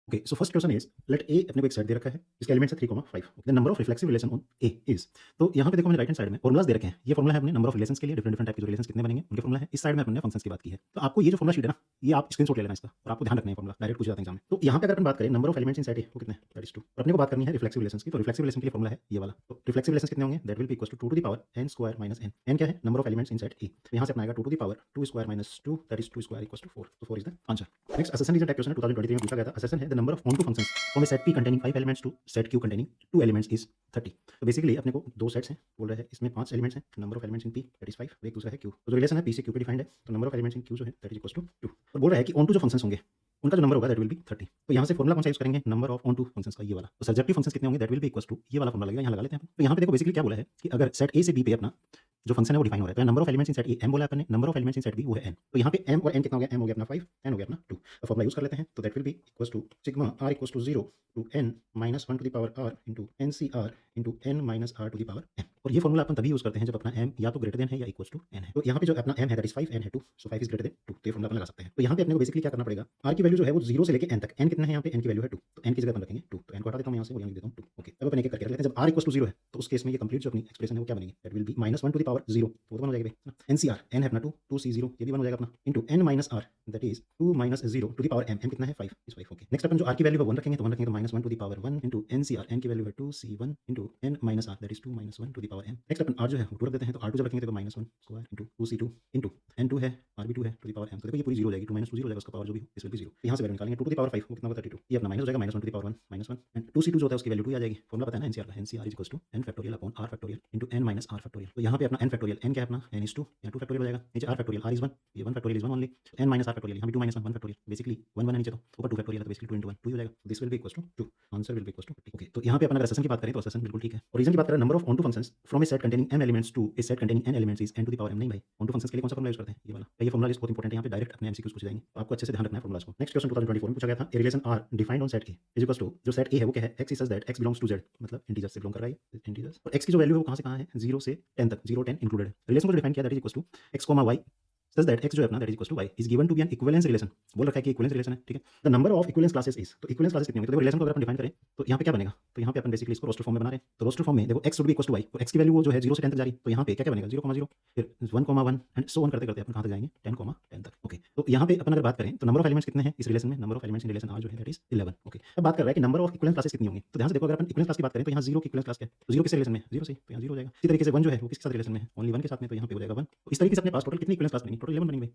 Okay, so first question is let A अपने को एक सेट दे रखा है जिसके एलिमेंट्स है 3,5। The number of reflexive relation on A is. तो यहाँ पे देखो मैंने राइट हैंड साइड में फॉर्मुलाज दे रखे हैं। ये फॉर्मुला है अपने नंबर ऑफ रिलेशंस के लिए, डिफरेंट डिफरेंट टाइप के जो रिलेशंस कितने बनेंगे उनके फॉर्मुला है। इस साइड में अपने फंक्शंस की बात की है। तो आपको ये जो फॉर्मुला शीट है ना, ये आप स्क्रीनशॉट ले लेना इसका और आपको ध्यान रखना है फॉर्मुला डायरेक्ट पूछा जाता है एग्जाम में। तो यहाँ पे अगर अपन बात करें number of elements in set ए वो कितने हैं, दैट इज 2। और अपने को बात करनी है रिफ्लेक्सिव रिलेशंस की। तो रिफ्लेक्सिव रिलेशन के लिए फॉर्मुला है ये वाला। तो रिफ्लेक्सिव रिलेशंस कितने होंगे, that will be equal to 2 to the power n square minus n। n क्या है, number of elements in set A. तो यहाँ से अपना आएगा 2 to the power 2 square minus 2, that is 2 square equals to 4। तो 4 is the answer. Next assertion is a type question है, 2023 में पूछा गया था। असेसन है the number of onto functions from a set P containing 5 elements to set Q containing 2 elements is 30। तो basically अपने को दो सेट्स हैं, बोल रहा है इसमें 5 एलिमेंट्स हैं, number of elements in P that is 5, एक दूसरा है Q। तो जो रिलेशन है P से Q पे डिफाइंड है, तो number of elements in Q जो है दैट इज इक्वल्स टू 2। और बोल रहा है कि ऑन टू जो फंक्शंस होंगे उनका जो नंबर होगा दैट विल बी 30। तो यहाँ से फॉर्मुला कौन सा यूज करेंगे, number of onto functions का ये वाला। तो सर्जेक्टिव फंक्शंस कितने होंगे that will be equals to ये वाला फॉर्मुला लगेगा, यहाँ लगा लेते हैं। तो यहाँ पे देखो बेसिकली क्या बोला है कि अगर सेट ए से बी पे अपना जो फंक्शन है वो डिफाइन हो रहा है, तो number of elements in set A m बोला है अपन ने, number of elements in set B वो है n। तो यहाँ पे m और n कितना हो गया, m हो गया अपना 5, n हो गया अपना 2। तो फॉर्मुला यूज कर लेते हैं। तो that will be equals to sigma r equals to 0 to n minus 1 to the power r into ncr into n minus r to the power m। और ये फॉर्मुला अपन तभी यूज करते हैं जब अपना m या तो ग्रेटर देन है या इक्वल्स टू n है। तो यहाँ पे जो अपना m है दैट इज 5, n है 2, सो 5 इज ग्रेटर देन 2। तो ये फॉर्मुला अपन लगा सकते हैं। तो यहाँ पे अपने को बेसिकली क्या करना पड़ेगा, r की वैल्यू जो है वो 0 से लेके n तक, n कितना है यहाँ पे, n की वैल्यू है 2, तो n की जगह अपन रखेंगे 2। तो n को हटा देता हूँ यहाँ से, वो यहाँ लिख देता हूँ 2। ओके, अब अपन एक एक करके रख लेते हैं। जब r इक्वल्स टू 0 है तो उस केस में ये कंप्लीट जो अपनी एक्सप्रेशन है वो क्या बनेगी, that will be minus 1 to the power 0, वो तो बन हो जाएगा भाई। एनसीआर n है अपना 2, 2c0 ये भी बन हो जाएगा अपना, into n minus r that is 2 minus 0 to the power m। m कितना है 5 इज 5। ओके, नेक्स्ट अपन जो r की वैल्यू है 1 रखेंगे, तो 1 रखेंगे तो minus 1 to the power 1 into nCr n की वैल्यू है 2c1 into n minus r that is 2 minus 1 to the power m। Next अपन r जो है वो 2 रख देते हैं, तो r2 जब रखेंगे तो minus 1 square into 2c2 into n2 है r भी 2 है टू द पावर m। तो देखो ये पूरी 0 हो जाएगी, 2 माइनस 2 0 हो जाएगा, उसका पावर जो भी इस विल बी 0। यहाँ से वैल्यू निकालेंगे 2 टू द पावर 5 वो कितना होगा 32, ये अपना माइनस हो जाएगा, minus 1 to the power 1 minus 1 and 2c2 जो होता है उसकी वैल्यू 2 आ जाएगी। फॉर्मुला पता है ना एनसीआर का, nCr is equals to n factorial upon r factorial into n minus r factorial. तो यहाँ पे अपना n फैक्टोरियल, n क्या है अपना, n इज 2, यहाँ 2 फैक्टोरियल हो जाएगा, नीचे r फैक्टोरियल, r इज 1, ये 1 factorial is 1 only, n minus r factorial यहाँ भी 2 माइनस 1 फैक्टोरियल, बेसिकली 1 1 है नीचे, तो ऊपर 2 फैक्टोरियल है तो बेसिकली 2 इंटू 1 2 हो जाएगा। This will be equals to 2, answer will be equals to 50। Okay, तो यहाँ पे अपन अगर असेसन की बात करें तो असेसन बिल्कुल ठीक है। और रीजन की बात करें, number of onto functions from a set containing m elements to a set containing n elements is n to the power m। नहीं भाई, ऑन टू फंक्शंस के लिए कौन सा फॉर्मुला यूज करते हैं, ये वाला। ये फॉर्मुला बहुत इंपॉर्टेंट है, यहाँ पे डायरेक्ट अपने एमसीक्यूज पूछे जाएंगे, तो आपको अच्छे से ध्यान रखना है फॉर्मुलास को। नेक्स्ट क्वेश्चन 2024 में पूछा गया था, a relation r defined on set a is equals to, जो सेट a है वो क्या है, x is such that x belongs to z, मतलब इंटीजर से बिलोंग कर रहा है, इंटीजर्स। और x की जो वैल्यू है वो कहाँ से कहाँ है, 0 से 10 तक, 0 10 इंक्लूडेड है। रिलेशन को डिफाइन किया that is equals to x, y such that x जो है अपना that is equals to y is given to be an equivalence relation. बोल रखा है कि इक्विवेलेंस रिलेशन है, ठीक है। The number of equivalence classes is, तो इक्विवेलेंस क्लासेस कितनी होंगी, तो देखो रिलेशन को अगर अपन डिफाइन करें तो यहाँ पे क्या बनेगा, तो यहाँ पे अपन बेसिकली इसको रोस्टर फॉर्म में बना रहे हैं। तो रोस्टर फॉर्म में देखो x should be equals to y, तो x की वैल्यू वो जो है 0 से 10 तक जा रही है, तो यहाँ पे क्या क्या बनेगा 0 0 फिर 1 1 एंड सो ऑन करते करते अपन कहाँ तक जाएंगे 10 10 तक। ओके, तो यहाँ पे अपन अगर बात करें तो नंबर ऑफ एलिमेंट्स कितने हैं इस रिलेशन में, number of elements in relation r जो है दैट इज 11। ओके, अब बात कर रहा है कि नंबर ऑफ इक्विवेलेंस क्लासेस कितनी होंगी। तो ध्यान से देखो, अगर अपन इक्विवेलेंस क्लास की बात करें तो यहाँ 0 की इक्विवेलेंस क्लास क्या है, तो 0 किस रिलेशन में, 0 से, तो यहाँ 0 हो जाएगा। इसी तरीके से 1 जो है वो किसके साथ रिलेशन में है, ओनली 1 के साथ में, तो यहाँ पे हो जाएगा 1। तो इस तरीके से अपने पास टोटल कितनी इक्विवेलेंस क्लास बनेगी, टोटल 11 बनेंगे।